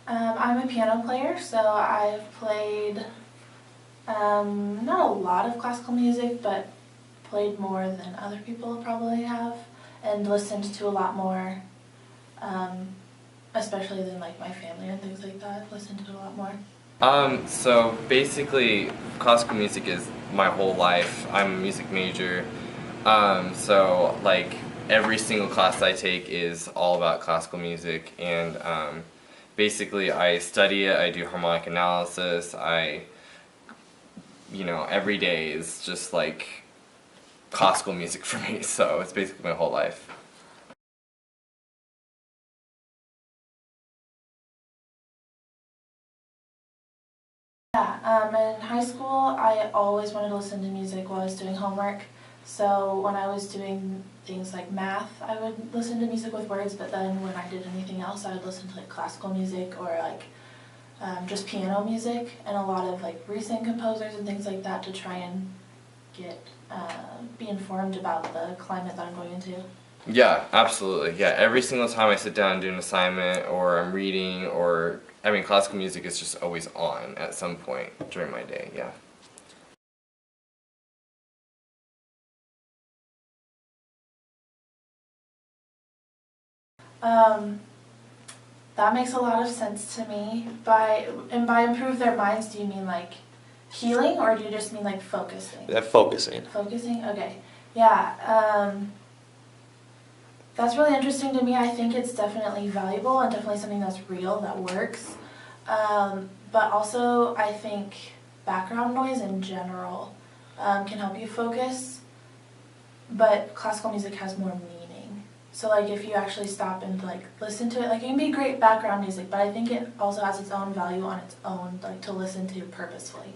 I'm a piano player, so I've played not a lot of classical music, but played more than other people probably have, and listened to a lot more, especially than like my family and things like that. I've listened to a lot more. So basically, classical music is my whole life. I'm a music major, so like every single class I take is all about classical music, and basically I study it. I do harmonic analysis. Every day is just like classical music for me. So it's basically my whole life. Yeah, in high school I always wanted to listen to music while I was doing homework. So when I was doing things like math, I would listen to music with words, but then when I did anything else, I would listen to like classical music or like just piano music, and a lot of like recent composers and things like that to try and be informed about the climate that I'm going into. Yeah, absolutely. Yeah, every single time I sit down and do an assignment or I'm reading classical music is just always on at some point during my day, yeah. That makes a lot of sense to me. By improve their minds, do you mean like healing, or do you just mean like focusing? Focusing. Focusing? Okay. Yeah. That's really interesting to me. I think it's definitely valuable and definitely something that's real, that works. But also, I think background noise in general can help you focus, but classical music has more meaning. So like if you actually stop and like listen to it, like it can be great background music, but I think it also has its own value on its own, like to listen to purposefully.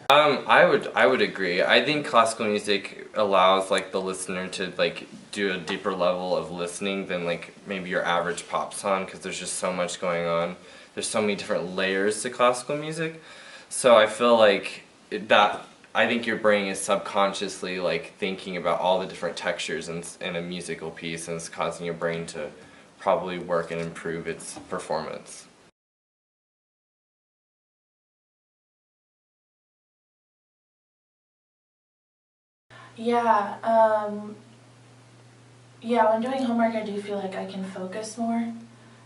I would agree. I think classical music allows like the listener to like do a deeper level of listening than like maybe your average pop song, because there's just so much going on. There's so many different layers to classical music. So I feel like I think your brain is subconsciously like thinking about all the different textures in a musical piece, and it's causing your brain to probably work and improve its performance. Yeah, yeah, when doing homework I do feel like I can focus more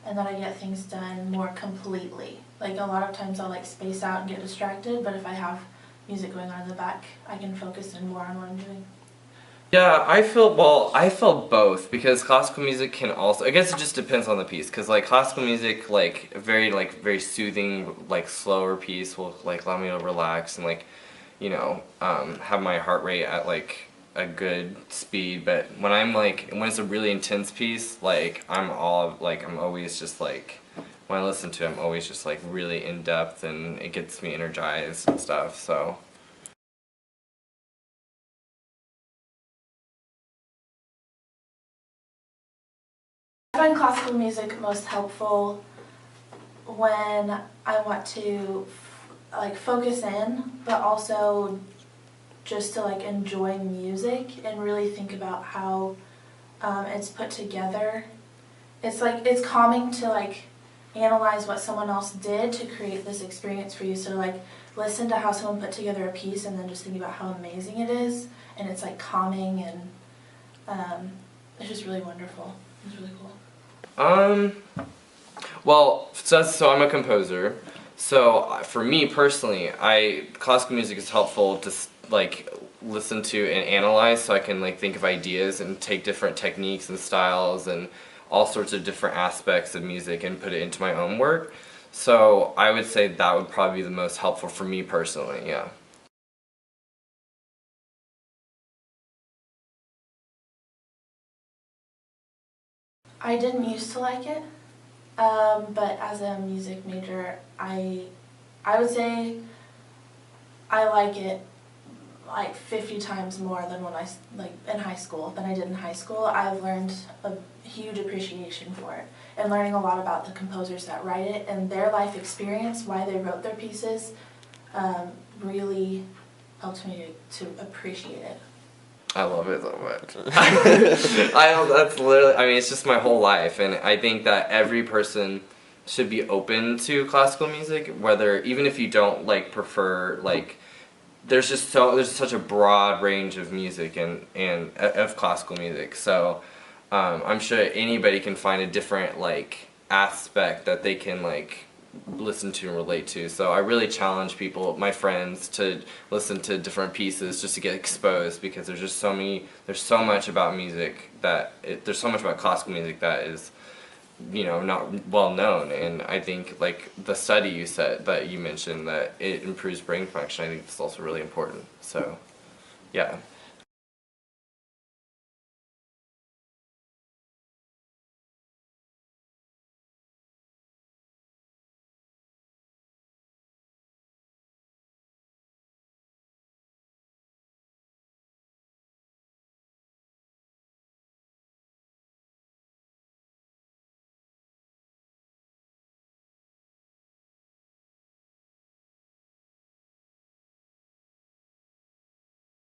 and that I get things done more completely. Like a lot of times I'll like space out and get distracted, but if I have music going on in the back, I can focus in more on what I'm doing. Yeah, I feel both, because classical music can also, I guess it just depends on the piece, because like classical music, like very soothing, like slower piece will like allow me to relax and like, have my heart rate at like a good speed. But when when it's a really intense piece, like I'm always just like, when I listen to it, I'm always just like really in depth, and it gets me energized and stuff, so. I find classical music most helpful when I want to like focus in, but also just to like enjoy music and really think about how it's put together. It's like it's calming to like analyze what someone else did to create this experience for you. So like listen to how someone put together a piece and then just think about how amazing it is, and it's like calming, and it's just really wonderful. It's really cool. Well, so I'm a composer. So for me personally, classical music is helpful to like listen to and analyze, so I can like think of ideas and take different techniques and styles and all sorts of different aspects of music and put it into my own work. So I would say that would probably be the most helpful for me personally, yeah. I didn't used to like it, but as a music major, I would say I like it like 50 times more than when in high school than I did in high school. I've learned a huge appreciation for it, and learning a lot about the composers that write it and their life experience, why they wrote their pieces, really helped me to appreciate it. I love it so much. that's literally, it's just my whole life, and I think that every person should be open to classical music, whether even if you don't like prefer like there's such a broad range of music and of classical music. So I'm sure anybody can find a different like aspect that they can like listen to and relate to. So I really challenge people, my friends, to listen to different pieces just to get exposed, because there's so much about music there's so much about classical music that is, you know, not well known. And I think like the study you mentioned that it improves brain function, I think that's also really important. So yeah.